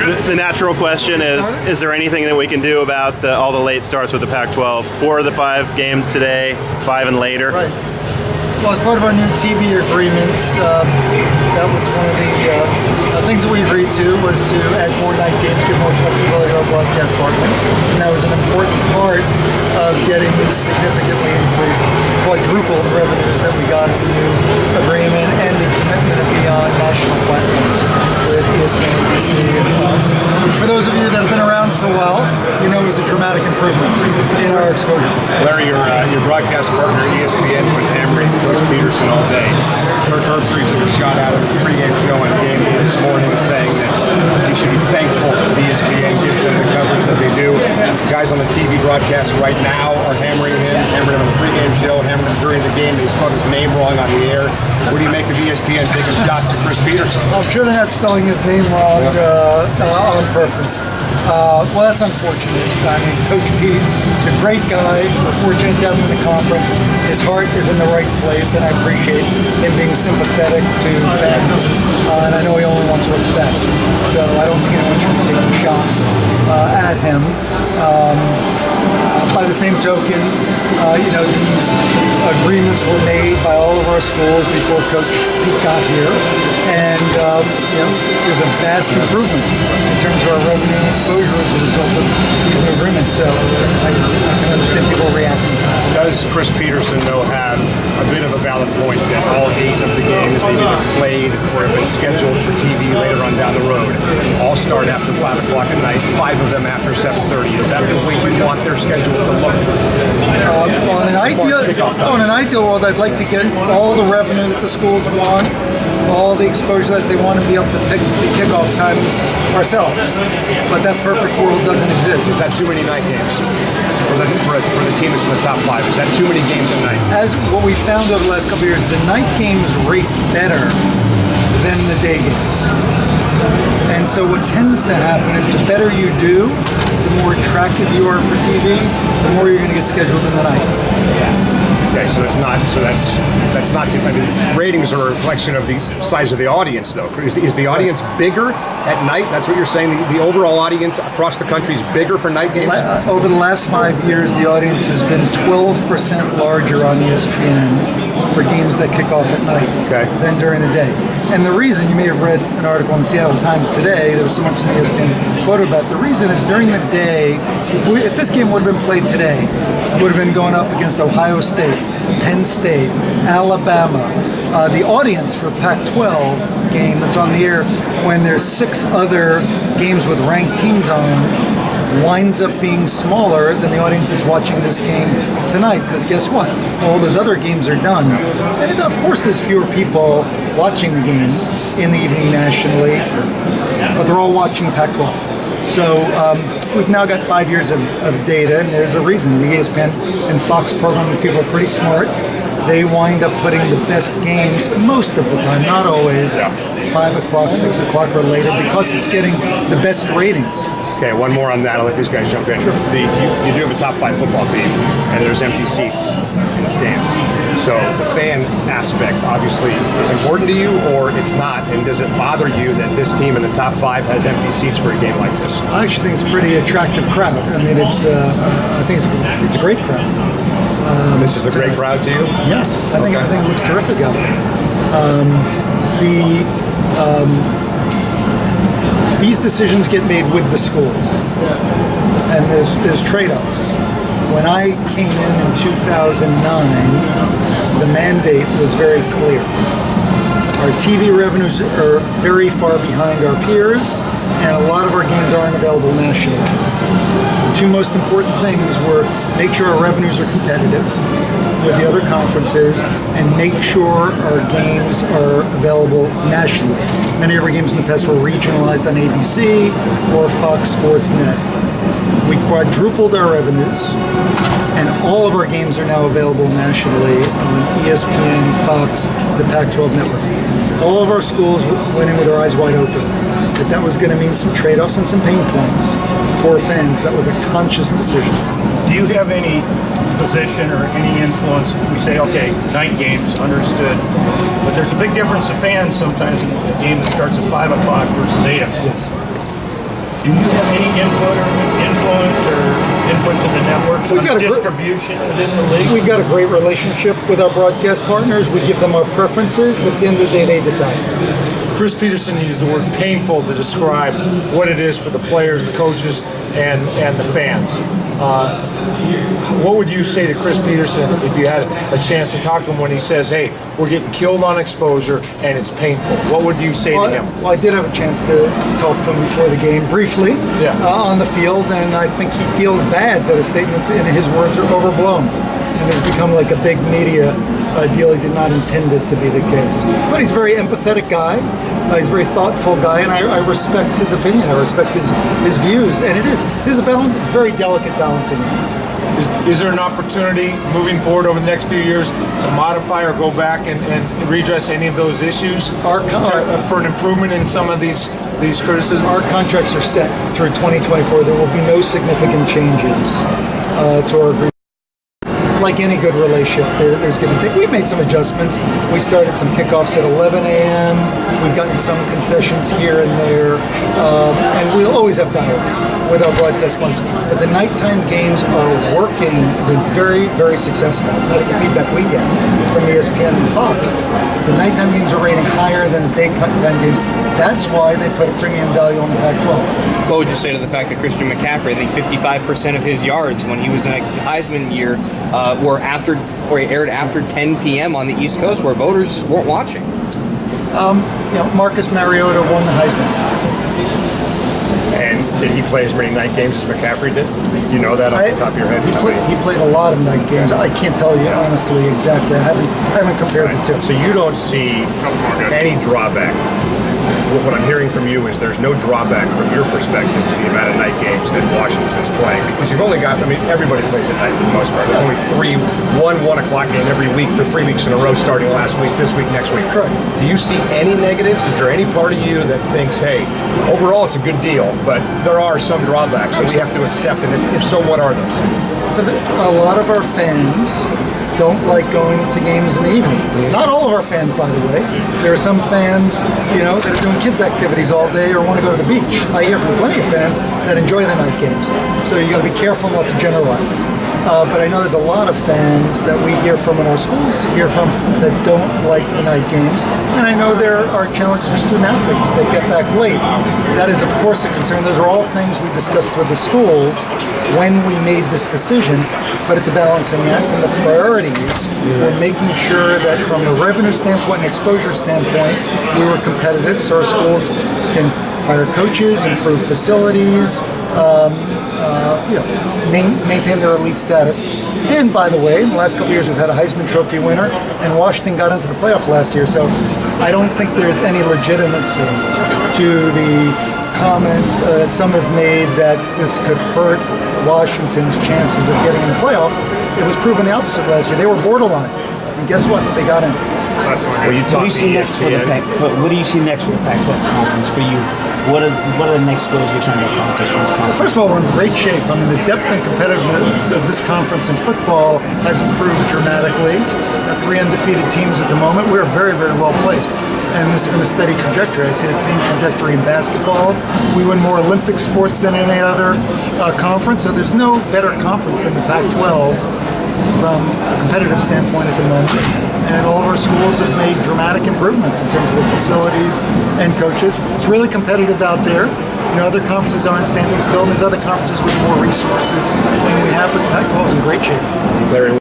The natural question is there anything that we can do about all the late starts with the Pac-12? 4 of the 5 games today, 5 and later. Right. Well, as part of our new TV agreements, that was one of the things that we agreed to was to add more night games, give more flexibility to our broadcast partners, and that was an important part of getting these significantly increased quadruple revenues that we got in the new agreement and the commitment to be on national platforms with ESPN, ABC, and Fox, which for those of you that have been around for a while, you know is a dramatic improvement in our exposure. Larry, your broadcast partner ESPN's been hammering Coach Peterson all day. Kirk Herbstreit took a shot out of the pregame show on the game this morning, saying that he should be thankful that ESPN gives them the coverage that they do. The guys on the TV broadcast right now are hammering him on the pregame show, hammering him during the game. They spelled his name wrong on the air. What do you make of ESPN taking shots at Chris Peterson? I'm sure they're not spelling his name wrong on purpose. Well, that's unfortunate. I mean, Coach Pete is a great guy. We're fortunate to have him in the conference. His heart is in the right place, and I appreciate him being sympathetic to fans. And I know he only wants what's best. So I don't think anyone should be taking shots at him. By the same token, these agreements were made by all of our schools before Coach Pete got here, and there's a vast improvement in terms of our revenue and exposure as a result of these new agreements. So I can understand people reacting to that. Does Chris Peterson, though, have a bit of a valid point that all 8 of the games they've either played or have been scheduled for TV later on down the road all start after 5 o'clock at night, 5 of them after 7:30? Is that the way you want their schedule to look? In an ideal world, I'd like to get all the revenue that the schools want, all the exposure that they want, to be able to pick the kickoff times ourselves. But that perfect world doesn't exist. Is that too many night games for the team that's in the top 5? Is that too many games at night? As what we found over the last couple of years, the night games rate better than the day games. And so what tends to happen is the better you do, the more attractive you are for TV, the more you're going to get scheduled in the night. Okay, so that's not too. I mean, ratings are a reflection of the size of the audience, though. Is the audience bigger at night? That's what you're saying. The overall audience across the country is bigger for night games. Over the last 5 years, the audience has been 12% larger on ESPN for games that kick off at night than during the day. And the reason, you may have read an article in the Seattle Times today, there was someone from ESPN quoted about the reason is during the day, if this game would have been played today, it would have been going up against Ohio State, Penn State, Alabama. The audience for Pac-12 game that's on the air when there's 6 other games with ranked teams on winds up being smaller than the audience that's watching this game tonight, because guess what? All those other games are done. And of course there's fewer people watching the games in the evening nationally, but they're all watching Pac-12. So we've now got 5 years of data, and there's a reason. The ESPN and Fox programming people are pretty smart. They wind up putting the best games most of the time, not always, 5 o'clock, 6 o'clock or later, because it's getting the best ratings. Okay, one more on that. I'll let these guys jump in. Sure. You do have a top 5 football team, and there's empty seats in the stands. So the fan aspect obviously is important to you, or it's not. And does it bother you that this team in the top 5 has empty seats for a game like this? I actually think it's a pretty attractive crowd. I mean, I think it's a great crowd. This is a great crowd to you? Yes, I think it looks terrific out there. These decisions get made with the schools, and there's trade-offs. When I came in 2009, the mandate was very clear. Our TV revenues are very far behind our peers, and a lot of our games aren't available nationally. The 2 most important things were make sure our revenues are competitive with the other conferences, and make sure our games are available nationally. Many of our games in the past were regionalized on ABC or Fox Sports Net. We quadrupled our revenues, and all of our games are now available nationally on ESPN, Fox, the Pac-12 networks. All of our schools went in with their eyes wide open. But that was going to mean some trade-offs and some pain points for fans. That was a conscious decision. Do you have any position or any influence if we say, okay, night games, understood, but there's a big difference to fans sometimes in a game that starts at 5 o'clock versus 8 o'clock. Yes. Do you have any input or influence or input to the networks We've got on a distribution within the league? We've got a great relationship with our broadcast partners. We give them our preferences, but at the end of the day, they decide. Chris Peterson used the word painful to describe what it is for the players, the coaches, and the fans. What would you say to Chris Peterson if you had a chance to talk to him when he says, hey, we're getting killed on exposure and it's painful? What would you say to him? Well, I did have a chance to talk to him before the game briefly on the field, and I think he feels bad that his statements, in his words, are overblown and has become like a big media deal. He did not intend it to be the case. But he's a very empathetic guy. He's a very thoughtful guy, and I respect his opinion. I respect his views, and it is a very delicate balancing act. Is there an opportunity moving forward over the next few years to modify or go back and redress any of those issues for an improvement in some of these criticisms? Our contracts are set through 2024. There will be no significant changes to our agreement. Like any good relationship, there's give and take. We've made some adjustments. We started some kickoffs at 11 a.m. We've gotten some concessions here and there, and we'll always have dialogue with our broadcast partners. But the nighttime games are working, been very, very successful. That's the feedback we get from ESPN and Fox. The nighttime games are rating higher than the daytime games. That's why they put a premium value on the Pac-12. What would you say to the fact that Christian McCaffrey, I think 55% of his yards when he was in a Heisman year were aired after 10 p.m. on the East Coast, where voters just weren't watching? Marcus Mariota won the Heisman. And did he play as many night games as McCaffrey did? You know that off the top of your head? He played a lot of night games. I can't tell you honestly exactly. I haven't compared the two. So you don't see any drawback. What I'm hearing from you is there's no drawback from your perspective to the amount of night games that Washington's playing, because you've only got, everybody plays at night for the most part. There's only 1 o'clock game every week for 3 weeks in a row, starting last week, this week, next week. Correct. Do you see any negatives? Is there any part of you that thinks, hey, overall it's a good deal, but there are some drawbacks that we have to accept, and if so, what are those? For a lot of our fans don't like going to games in the evenings. Not all of our fans, by the way. There are some fans, that are doing kids' activities all day or want to go to the beach. I hear from plenty of fans that enjoy the night games. So you got to be careful not to generalize. But I know there's a lot of fans that we hear from in our schools, that don't like the night games. And I know there are challenges for student athletes that get back late. That is, of course, a concern. Those are all things we discussed with the schools when we made this decision, but it's a balancing act, and the priorities were making sure that from a revenue standpoint and exposure standpoint, we were competitive so our schools can hire coaches, improve facilities, maintain their elite status. And by the way, in the last couple of years, we've had a Heisman Trophy winner, and Washington got into the playoff last year. So I don't think there's any legitimacy to the comment that some have made that this could hurt Washington's chances of getting in the playoff. It was proven the opposite last year. They were borderline, and guess what? They got in. Well, What do you see next for the Pac-12 conference for you? What are the next goals you're trying to accomplish from this conference? First of all, we're in great shape. The depth and competitiveness of this conference in football has improved dramatically. 3 undefeated teams at the moment. We're very, very well placed. And this has been a steady trajectory. I see that same trajectory in basketball. We win more Olympic sports than any other conference. So there's no better conference than the Pac-12 from a competitive standpoint at the moment. And all of our schools have made dramatic improvements in terms of the facilities and coaches. It's really competitive out there. Other conferences aren't standing still, and there's other conferences with more resources than we have, but the Pac-12 is in great shape. Larry,